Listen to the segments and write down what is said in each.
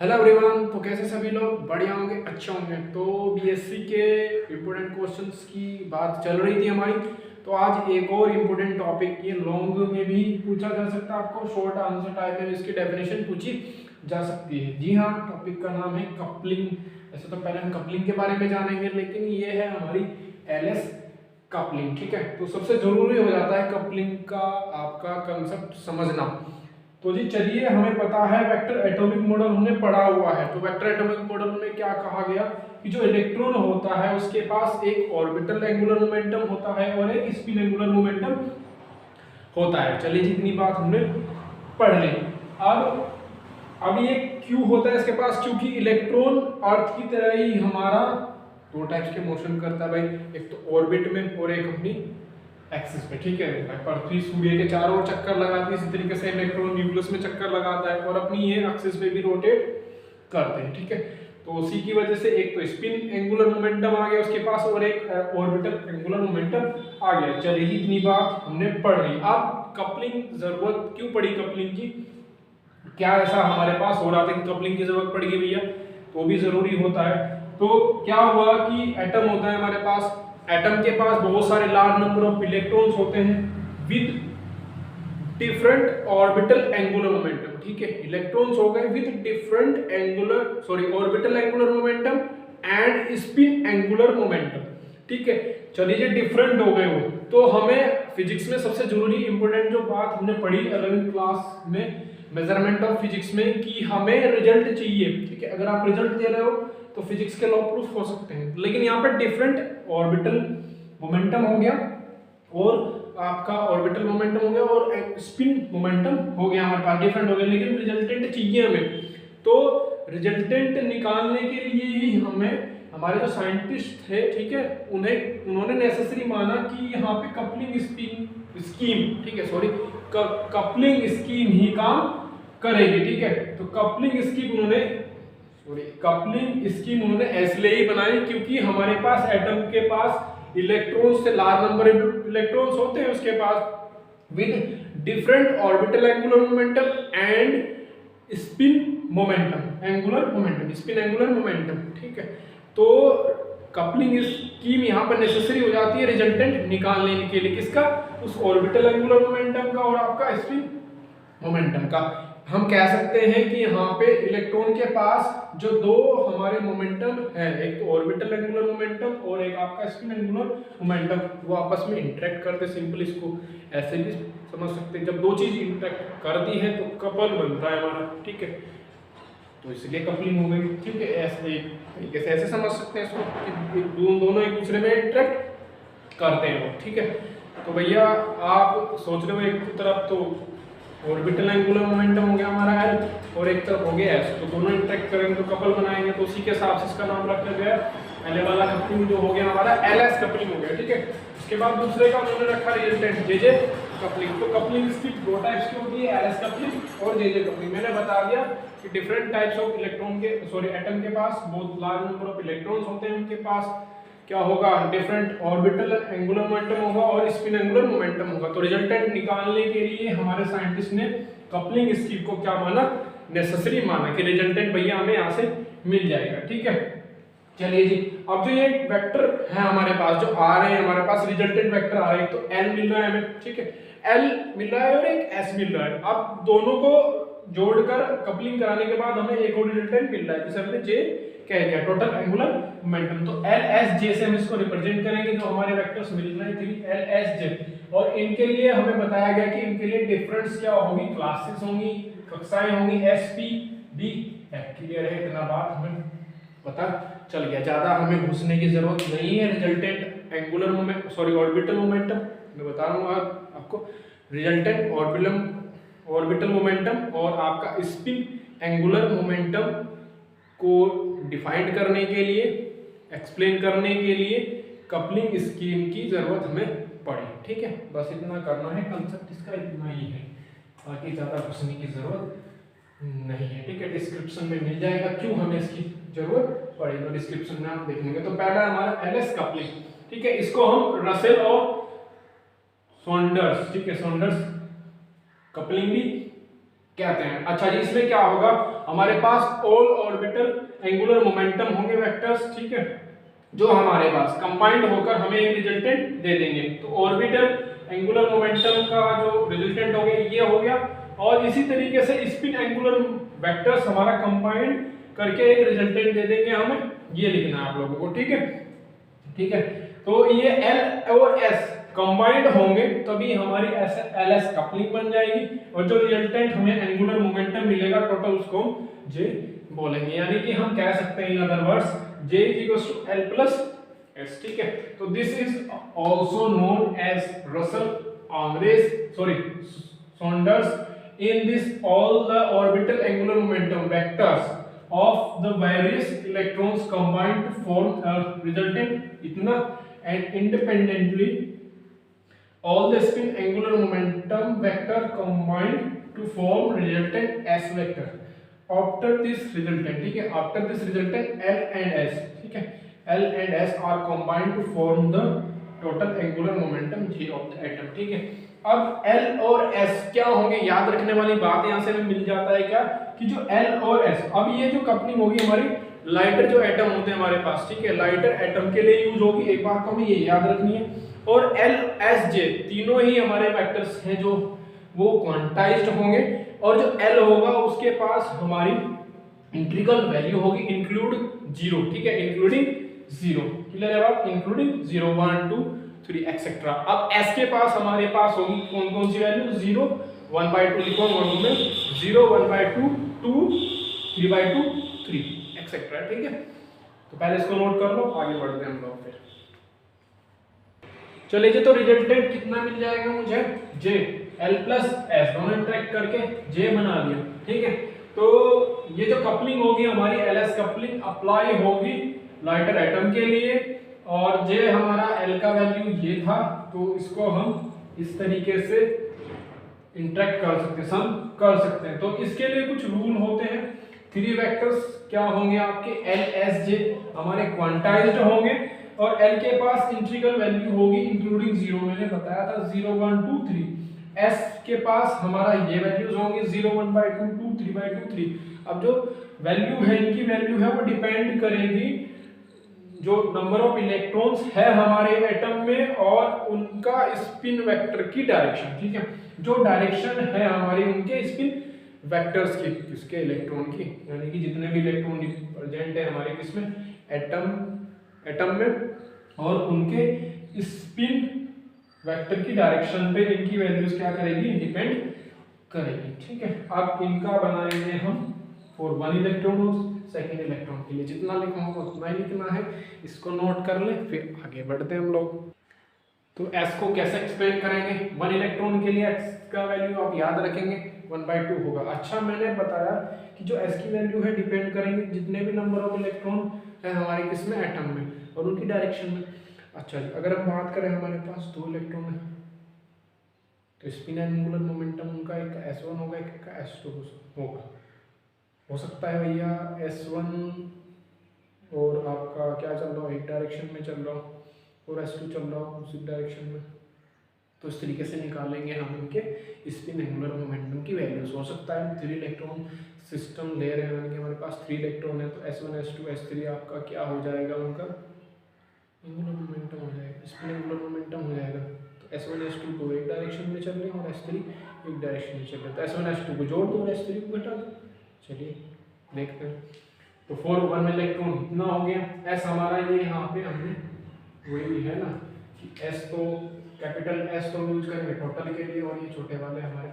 Hello everyone. तो कैसे सभी लोग बढ़िया होंगे, अच्छे होंगे। तो बीएससी के इम्पोर्टेंट क्वेश्चंस की बात चल रही थी हमारी। तो आज एक और इम्पोर्टेंट टॉपिक, ये लॉन्ग में भी पूछा जा सकता है, आपको शॉर्ट आंसर टाइप में इसकी डेफिनेशन पूछी जा सकती है। जी हाँ, टॉपिक का नाम है कपलिंग। ऐसे तो पहले हम कपलिंग के बारे में जानेंगे, लेकिन ये है हमारी एलएस कपलिंग। ठीक है, तो सबसे जरूरी हो जाता है कपलिंग का आपका कंसेप्ट समझना। तो जी चलिए, हमें पता है वेक्टर एटॉमिक मॉडल हमने पढ़ा हुआ है। तो वेक्टर एटॉमिक मॉडल में क्या कहा गया कि जो इलेक्ट्रॉन होता है उसके पास एक ऑर्बिटल एंगुलर मोमेंटम होता है और एक स्पिन एंगुलर मोमेंटम होता है। चलिए जितनी बात हमने पढ़ ली। अब ये क्यों होता है इसके पास, क्योंकि इलेक्ट्रॉन अर्थ की तरह ही हमारा दो टाइप्स के मोशन करता है भाई, एक तो ऑर्बिट में और एक अपनी एक्सिस पे। ठीक है, पृथ्वी सूर्य के चारों ओर चक्कर लगाती है, इसी तरीके से इलेक्ट्रॉन न्यूक्लियस में चक्कर लगाता है और अपनी ये एक्सिस पे भी रोटेट करते हैं। ठीक है, तो उसी की वजह से एक तो स्पिन एंगुलर मोमेंटम आ गया उसके पास और एक ऑर्बिटल एंगुलर मोमेंटम आ गया। चलिए इतनी बात हमने पढ़ ली। अब कपलिंग जरूरत क्यों पड़ी कपलिंग की, क्या ऐसा हमारे पास हो रहा था कि कपलिंग की जरूरत पड़ गई भैया, तो भी जरूरी होता है। तो क्या हुआ कि एटम होता है हमारे पास, एटम के पास बहुत सारे लार्ज नंबर ऑफ इलेक्ट्रॉन्स होते हैं with different orbital angular momentum. ठीक है, इलेक्ट्रॉन्स हो गए with different orbital angular momentum and spin angular momentum. ठीक है, चलिए डिफरेंट हो गए वो, तो हमें फिजिक्स में सबसे जरूरी इंपॉर्टेंट जो बात हमने पढ़ी 11वीं क्लास में मेजरमेंट ऑफ फिजिक्स में, कि हमें रिजल्ट चाहिए। ठीक है, अगर आप रिजल्ट दे रहे हो तो फिजिक्स के लॉ प्रूफ हो सकते हैं, लेकिन यहाँ पर डिफरेंट ऑर्बिटल मोमेंटम हो गया और आपका ऑर्बिटल मोमेंटम हो गया और स्पिन मोमेंटम हो गया, हमारे पास डिफरेंट हो गया, लेकिन रिजल्टेंट चाहिए हमें। तो रिजल्टेंट निकालने के लिए ही हमें हमारे जो साइंटिस्ट थे, ठीक है, उन्होंने नेसेसरी माना कि यहाँ पे कपलिंग स्कीम, ठीक है, सॉरी, कपलिंग स्कीम ही काम करेगी। ठीक है, तो कपलिंग स्कीम उन्होंने इसलिए ही बनाई क्योंकि हमारे पास एटम के पास इलेक्ट्रॉन्स से लार्ज नंबर इलेक्ट्रॉन्स होते हैं उसके पास with different orbital angular momentum and spin angular momentum. ठीक है, तो कपलिंग स्कीम यहाँ पर नेसेसरी हो जाती है रिजल्टेंट निकालने के लिए, किसका, उस ऑर्बिटल एंगुलर मोमेंटम का और आपका स्पिन मोमेंटम का। हम कह सकते हैं कि यहाँ पे इलेक्ट्रॉन के पास जो दो हमारे मोमेंटम है, एक तो ऑर्बिटल एंगुलर मोमेंटम और एक आपका स्पिन एंगुलर मोमेंटम, वो आपस में इंटरेक्ट करते। सिंपल इसको ऐसे भी समझ सकते हैं, जब दो चीज इंटरेक्ट करती है तो कपल बनता है हमारा। ठीक है, तो इसलिए कपलिंग हो गई। ठीक है, ऐसे तरीके से ऐसे समझ सकते हैं इसको कि दोनों एक दूसरे में इंटरेक्ट करते हैं वो। ठीक है, तो भैया आप सोच रहे हो एक तरफ तो ऑर्बिटल एंगुलर मोमेंटम हो गया हमारा एल और एक तरफ हो गया एस, तो दोनों इंटरेक्ट करेंगे तो कपल बनाएंगे, तो उसी के हिसाब से इसका नाम रखा गया पहले वाला कपलिंग जो हो गया हमारा एलएस कपलिंग हो गया। ठीक है, उसके बाद दूसरे का उन्होंने रखा रिजल्टेंट जेजे कपलिंग। तो कपलिंग इसकी दो टाइप्स की होती है, एलएस कपलिंग और जेजे कपलिंग। मैंने बता दिया कि डिफरेंट टाइप्स ऑफ एटम के पास बहुत लार्ज नंबर ऑफ इलेक्ट्रॉन्स होते हैं, उनके पास क्या होगा, डिफरेंट ऑर्बिटल एंगुलर मोमेंटम होगा और स्पिन एंगुलर मोमेंटम होगा। तो रिजल्टेंट निकालने के लिए हमारे साइंटिस्ट ने कपलिंग स्कीम को क्या माना, नेसेसरी माना कि रिजल्टेंट भैया हमें यहाँ से मिल जाएगा। ठीक है, चलिए जी, अब जो ये वेक्टर है हमारे पास जो आ रहे हैं, हमारे पास रिजल्टेंट वेक्टर आ रहे हैं, तो एल मिल रहा है हमें। ठीक है, एल मिल रहा है और एक एस मिल रहा है। अब दोनों को जोड़कर कपलिंग कराने के बाद हमें एक और रिजल्टेंट मिल रहा है, जिसे हमने जे कह दिया, टोटल एंगुलर मोमेंटम। तो एल एस जे से हम इसको रिप्रेजेंट करेंगे, जो हमारे वेक्टर्स मिल रहे हैं एल एस जे, और इनके लिए हमें बताया गया कि इनके लिए डिफरेंस क्या होगी, क्लासेस होंगी, कक्षाएं होंगी, S P D F. Clear है, इतना बात हमें पता चल गया, ज्यादा हमें घुसने की जरूरत नहीं है। रिजल्टेंट एंगुलर ऑर्बिटल मोमेंटम मैं बता रहा हूँ आपको, रिजल्टेंट ऑर्बिटल मोमेंटम और आपका स्पिन एंगुलर मोमेंटम को डिफाइन करने के लिए, एक्सप्लेन करने के लिए कपलिंग स्कीम की जरूरत हमें पड़ी। ठीक है, बस इतना करना है, कंसेप्ट इसका इतना ही है, बाकी ज्यादा घुसने की जरूरत नहीं है। ठीक है, डिस्क्रिप्शन में मिल जाएगा क्यों हमें इसकी जरूरत पड़ी, तो डिस्क्रिप्शन में आप देख लेंगे। तो पहला हमारा एलएस कपलिंग। ठीक है, इसको हम रसेल और सॉन्डर्स, ठीक है, सॉन्डर्स कपलिंग भी कहते हैं। अच्छा जी, इसमें क्या होगा, हमारे पास ऑल ऑर्बिटल एंगुलर मोमेंटम होंगे वेक्टर्स, ठीक है, जो हमारे पास कंबाइंड होकर हमें एक रिजल्टेंट दे देंगे। तो ऑर्बिटल एंगुलर मोमेंटम का जो रिजल्टेंट हो गया ये हो गया, और इसी तरीके से स्पिन एंगुलर वेक्टर्स हमारा कंबाइंड करके एक रिजल्टेंट दे देंगे हमें, ये लिखना है आप लोगों को, ठीक है, ठीक है। तो ये एल और एस कंबाइंड होंगे तभी हमारी एल एस कपलिंग बन जाएगी, और जो रिजल्टेंट हमें एंगुलर मोमेंटम मिलेगा टोटल उसको जे बोलेंगे, यानी कि हम कह सकते हैं in other words J is equals to L plus S, ठीक है। तो this is also known as Russell Saunders in this all the orbital angular momentum vectors of the various electrons combined to form a resultant इतना, and independently all the spin angular momentum vector combined to form resultant S vector. After this resultant, ठीक है, after this resultant L and S, ठीक है, L and S are combined to form the total angular momentum G of the atom, ठीक है। अब L और S क्या होंगे, याद रखने वाली बात यहाँ से हमें मिल जाता है क्या, कि जो L और S, अब ये जो कपलिंग होगी हमारी लाइटर जो एटम होते हैं हमारे पास, ठीक है, लाइटर एटम के लिए यूज होगी, एक बात तो हमें ये याद रखनी है। और L S J तीनों ही हमारे वेक्टर्स हैं जो वो क्वांटाइज्ड होंगे, और जो L होगा उसके पास हमारी इंटीग्रल वैल्यू होगी इंक्लूड 0, ठीक है, इंक्लूडिंग 0, क्लियर है बात, इंक्लूडिंग 0 1 2 3 एक्सेट्रा। अब S के पास हमारे पास होगी कौन कौन सी वैल्यू, 0 1/2 लिखो नोट में, 0 1/2 2 3/2 3 एक्सेट्रा, ठीक है। तो पहले इसको नोट कर लो, आगे बढ़ते हैं हम लोग फिर। चलिए जी, तो रिजल्टेंट कितना मिल जाएगा मुझे, J L plus S दोनों इंटरेक्ट करके J बना लिया, ठीक है। तो ये जो कपलिंग होगी हमारी LS कपलिंग अप्लाई होगी लाइटर एटम के लिए, और J हमारा L का वैल्यू ये था, तो इसको हम इस तरीके से इंटरेक्ट कर सकते हैं, सम कर सकते हैं। तो इसके लिए कुछ रूल होते हैं, 3 वेक्टर्स क्या होंगे आपके, L S J हमारे क्वांटाइज्ड होंगे, और L के पास इंटीग्रल वैल्यू होगी इंक्लूडिंग 0, मैंने बताया था 0 1 2 3। S के पास हमारा ये वैल्यूज होंगे 0 1/2 2 3/2 3। अब जो वैल्यू है इनकी वैल्यू है वो डिपेंड करेगी जो नंबर ऑफ इलेक्ट्रॉन्स है हमारे एटम में और उनका स्पिन वेक्टर की डायरेक्शन, ठीक है, जो डायरेक्शन है हमारी उनके स्पिन वेक्टर्स की, किसके, इलेक्ट्रॉन की, यानी कि जितने भी इलेक्ट्रॉन प्रेजेंट है हमारे किसमें, एटम में, और उनके स्पिन वेक्टर की डायरेक्शन पे इनकी वैल्यूज क्या करेगी, डिपेंड करेगी, ठीक है। अब इनका बनाएंगे हम फॉर 1 इलेक्ट्रॉन सेकेंड इलेक्ट्रॉन के लिए, जितना लिखना होगा उतना ही लिखना है, इसको नोट कर ले, फिर आगे बढ़ते हैं हम लोग। तो S को कैसे एक्सप्लेन करेंगे, 1 इलेक्ट्रॉन के लिए x का वैल्यू आप याद रखेंगे 1/2 होगा। अच्छा, मैंने बताया कि जो S की वैल्यू है डिपेंड करेंगे जितने भी नंबर ऑफ इलेक्ट्रॉन है हमारे किसमें, एटम में, और उनकी डायरेक्शन में। अच्छा जी, अगर हम बात करें हमारे पास 2 इलेक्ट्रॉन है, तो स्पिन एंगुलर मोमेंटम उनका एक का S1 होगा, एक का S2 होगा। हो सकता है भैया S1 और आपका क्या चल रहा हो, एक डायरेक्शन में चल रहा हो, और S2 चल रहा हो उसी डायरेक्शन में, तो इस तरीके से निकालेंगे हम इनके स्पिन एंगुलर मोमेंटम की वैल्यूज। हो सकता है 3 इलेक्ट्रॉन सिस्टम ले रहे हैं, यानी कि हमारे पास 3 इलेक्ट्रॉन है, तो S1 S2 S3 आपका क्या हो जाएगा, उनका एंगुलर मोमेंटम हो जाएगा, स्पिन एंगुलर मोमेंटम हो जाएगा। तो S1 S2 को एक डायरेक्शन में चल रहे हैं और S3 एक डायरेक्शन में चल रहे हैं, तो S1 S2 को जोड़ दो और S3 को घटा दो। चलिए देखते हैं। तो 4 1 इलेक्ट्रॉन इतना हो गया। S हमारा ये यहाँ पे हमने वही है ना कि S तो कैपिटल S तो यूज करेंगे टोटल के लिए, और ये छोटे वाले हमारे,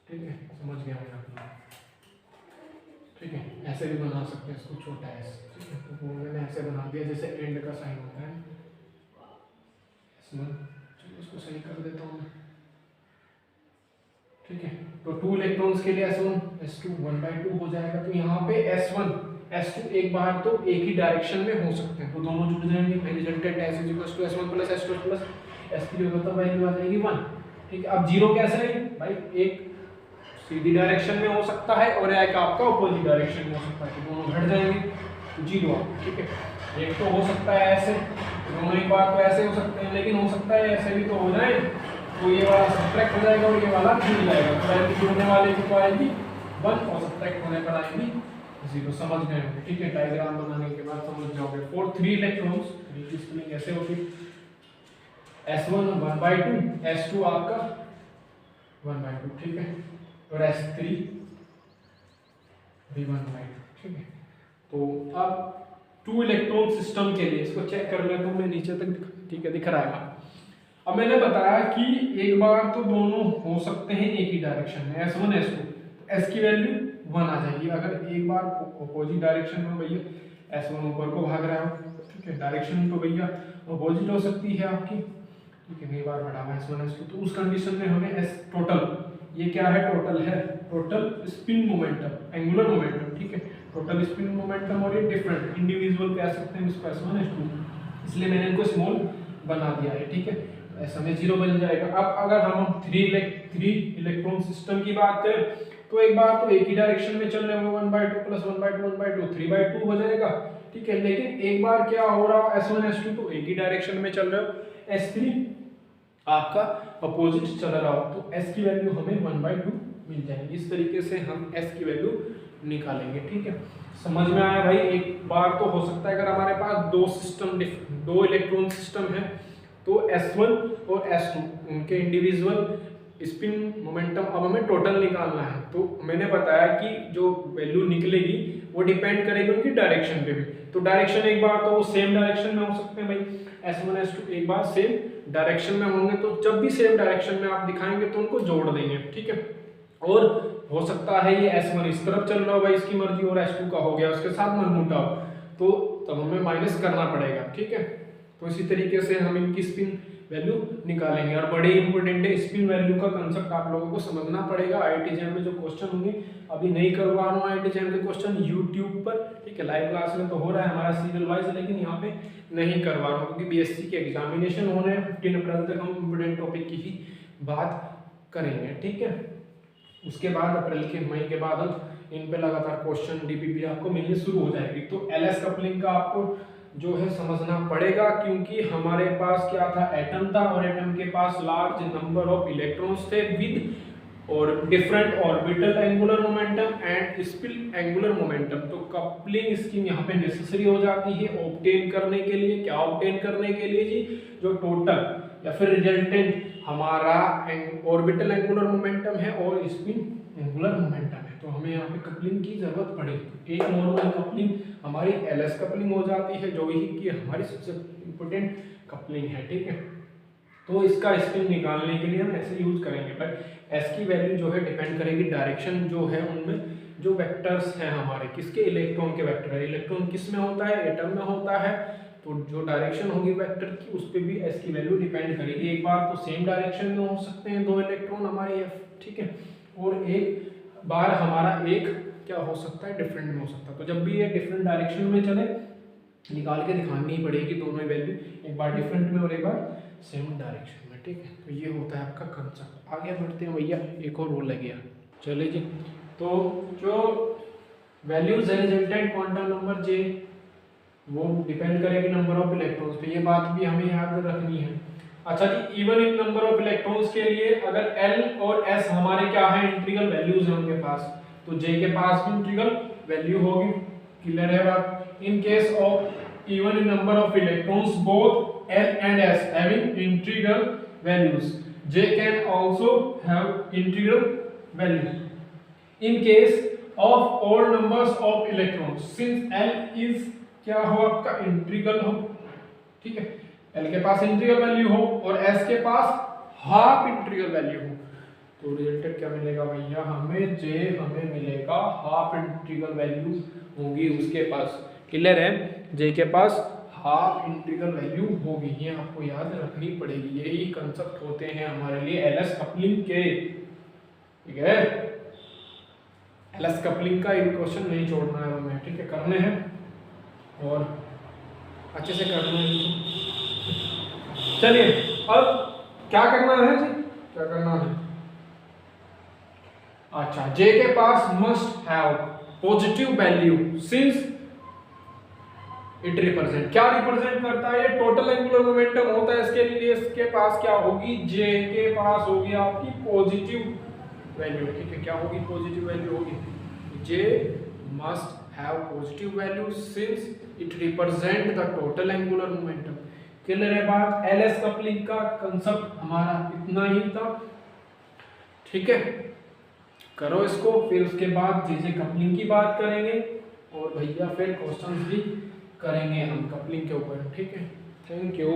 ठीक है, समझ गया मैं, ठीक है। ऐसे भी बना सकते हैं इसको, छोटा S, ठीक है, तो वो मैंने ऐसे बना दिया जैसे एंड का साइन होता है। चलिए इसको सही कर देता हूँ मैं, ठीक है। तो 2 इलेक्ट्रॉन्स के लिए S1 S2 1/2 हो जाएगा। तो यहाँ पे S1 S2 एक बार तो एक ही डायरेक्शन में हो सकते हैं, तो दोनों जुड़ जाएंगे, resultant S = S1 + S2 + S3 होगा, तो वैल्यू आ जाएगी 1, ठीक है। अब 0 कैसे है भाई, एक सीधी डायरेक्शन में हो सकता है और एक आपका अपोजिट डायरेक्शन में हो सकता है, तो दोनों घट जाएंगे, तो 0, ठीक है। एक तो हो सकता है ऐसे, दोनों एक बार तो ऐसे हो सकते हैं, लेकिन हो सकता है ऐसे भी तो हो जाए, तो ये वाला सब्ट्रैक्ट हो जाएगा और ये वाला जुड़ जाएगा। तो वैल्यू जुड़ने वाले की तो आएगी 1 और सब्ट्रैक्ट होने पर आएगी 0। समझ गए होंगे, ठीक है। डायग्राम बनाने के बाद समझ जाओगे। फॉर 3 इलेक्ट्रॉन्स 3 की स्पेलिंग ऐसे होगी, S1 1/2, S2 आपका 1/2, ठीक है, और S3 भी 1/2, ठीक है। तो अब 2 इलेक्ट्रॉन सिस्टम के लिए इसको चेक कर लेता हूँ मैं नीचे तक, ठीक है, दिख रहा है। अब मैंने बताया कि एक बार तो दोनों हो सकते हैं एक ही डायरेक्शन में, S1 S2, तो S की वैल्यू 1 आ जाएगी। अगर एक बार अपोजिट डायरेक्शन में भैया S1 ऊपर को भाग रहा है, ठीक है, डायरेक्शन तो भैया अपोजिट हो सकती है आपकी, ठीक है, कई बार बढ़ा हुआ S1 S2, तो उस कंडीशन में हमें S टोटल, ये क्या है, टोटल है, total spin momentum, angular momentum, ठीक है, टोटल स्पिन मोमेंटम, और ये डिफरेंट इंडिविजुअल कह सकते हैं इसको S1 S2, इसलिए मैंने इनको स्मॉल बना दिया है, ठीक है। ऐसा में 0 बन जाएगा। अब अगर हम 3 इलेक्ट्रॉन सिस्टम की बात करें तो एक बार तो एक ही डायरेक्शन में चल रहे होंगे, 1/2 + 1/2 1/2 3/2 हो जाएगा, ठीक है। लेकिन एक बार क्या हो रहा है, S1 S2 तो एक ही डायरेक्शन में चल रहे हो, S3 आपका अपोजिट चल रहा हो, तो S की वैल्यू हमें 1/2 मिल जाएगी। इस तरीके से हम S की वैल्यू निकालेंगे, ठीक है। समझ में आया भाई? एक बार तो हो सकता है अगर हमारे पास दो इलेक्ट्रॉन सिस्टम है, तो S1 और S2 उनके इंडिविजुअल स्पिन मोमेंटम अब हमें टोटल निकालना है। तो मैंने बताया कि जो वैल्यू निकलेगी वो डिपेंड करेगी उनकी डायरेक्शन पे भी। तो डायरेक्शन एक बार तो वो सेम डायरेक्शन में हो सकते हैं भाई, S1 S2 एक बार सेम डायरेक्शन में होंगे, तो जब भी सेम डायरेक्शन में आप दिखाएंगे तो उनको जोड़ देंगे, ठीक है। और हो सकता है ये S1 इस तरफ चल रहा हो भाई, इसकी मर्जी, और S2 का हो गया उसके साथ मनमुटाव, तो तब हमें माइनस करना पड़ेगा, ठीक है। तो इसी तरीके से हम इनकी स्पिन वैल्यू निकालेंगे। और बड़े इंपॉर्टेंट है, स्पिन वैल्यू का कंसेप्ट आप लोगों को समझना पड़ेगा। IIT JEM में जो क्वेश्चन होंगे, अभी नहीं करवा रहा हूँ IIT JEM के क्वेश्चन यूट्यूब पर, ठीक है, लाइव क्लास में तो हो रहा है हमारा सीरियल वाइज, लेकिन यहाँ पे नहीं करवा रहा हूँ क्योंकि BSc के एग्जामिनेशन होने हैं। 15 अप्रैल तक हम इंपॉर्टेंट टॉपिक की ही बात करेंगे, ठीक है। उसके बाद अप्रैल के मई के बाद हम इन पे लगातार क्वेश्चन DPP आपको मिलनी शुरू हो जाएगी। तो LS कपलिंग का आपको जो है समझना पड़ेगा, क्योंकि हमारे पास क्या था, एटम था, और एटम के पास लार्ज नंबर ऑफ इलेक्ट्रॉन्स थे विद और different orbital angular momentum and spin angular momentum. तो कपलिंग स्कीम यहाँ पे नेसेसरी हो जाती है ऑब्टेन करने के लिए। क्या ऑब्टेन करने के लिए जी? जो टोटल या फिर रिजल्टेंट हमारा ऑर्बिटल एंगुलर मोमेंटम है और स्पिन एंगुलर मोमेंटम है, तो हमें यहाँ पे कपलिंग की जरूरत पड़ेगी। एक नॉर्मल कपलिंग हमारी LS कपलिंग हो जाती है, जो कि हमारी सबसे इम्पोर्टेंट कपलिंग है, ठीक है। तो इसका स्पिन निकालने के लिए हम ऐसे यूज करेंगे, बट S की वैल्यू जो है डिपेंड करेगी डायरेक्शन जो है उनमें जो वेक्टर्स हैं हमारे, किसके, इलेक्ट्रॉन के वेक्टर है। इलेक्ट्रॉन किस में होता है? एटम में होता है। तो जो डायरेक्शन होगी वेक्टर की, उस पर भी S की वैल्यू डिपेंड करेगी। एक बार तो सेम डायरेक्शन में हो सकते हैं दो इलेक्ट्रॉन हमारे F, ठीक है, और एक बार हमारा एक क्या हो सकता है, डिफरेंट में हो सकता है। तो जब भी ये डिफरेंट डायरेक्शन में चले, निकाल के दिखानी पड़ेगी दोनों वैल्यू, एक बार डिफरेंट में और एक बार सेम डायरेक्शन में, ठीक है। तो ये होता है आपका कंसेप्ट। आगे बढ़ते हैं भैया, एक और रूल लग गया, चलिए जी। तो जो वैल्यूज है रिजल्टेंट क्वांटम नंबर J, वो डिपेंड करेगी नंबर ऑफ इलेक्ट्रॉन्स पे, ये बात भी हमें याद रखनी है। अच्छा जी, even in number of electrons के लिए अगर L और S हमारे क्या है, इंटीग्रल वैल्यूज हैं उनके पास, तो J के पास भी इंटीग्रल वैल्यू होगी। क्लियर है बात? In case of even in number of electrons both L and S having integral values, J can also have integral value. In case of odd numbers of electrons, since L is क्या हो आपका, integral हो, ठीक है, L के पास integral value हो और S के पास हाफ इंटीग्रल वैल्यू हो, तो रिजल्टेंट क्या मिलेगा भैया हमें? J हमें मिलेगा हाफ इंटीग्रल वैल्यू होगी उसके पास। क्लियर है? J के पास हाफ इंटीग्रल वैल्यू होगी, ये आपको याद रखनी पड़ेगी। यही कंसेप्ट होते हैं हमारे लिए LS कपलिंग के, ठीक है। LS कपलिंग का एक क्वेश्चन नहीं छोड़ना है हमें, ठीक है, करने हैं और अच्छे से करना है। चलिए अब क्या करना है जी, क्या करना है? अच्छा, J के पास must have positive value since it represent, क्या रिप्रेजेंट करता है? ये टोटल एंगुलर मोमेंटम होता है, इसके लिए इसके पास क्या होगी, जे के पास होगी आपकी पॉजिटिव वैल्यू, ठीक है, क्या होगी, पॉजिटिव वैल्यू होगी, J must have positive value since it represent the total angular momentum. Clear है बात? एलएस कपलिंग का कंसेप्ट हमारा इतना ही था, ठीक है, करो इसको, फिर उसके बाद जे कपलिंग की बात करेंगे और भैया फिर क्वेश्चंस भी करेंगे हम कपलिंग के ऊपर, ठीक है। Thank you.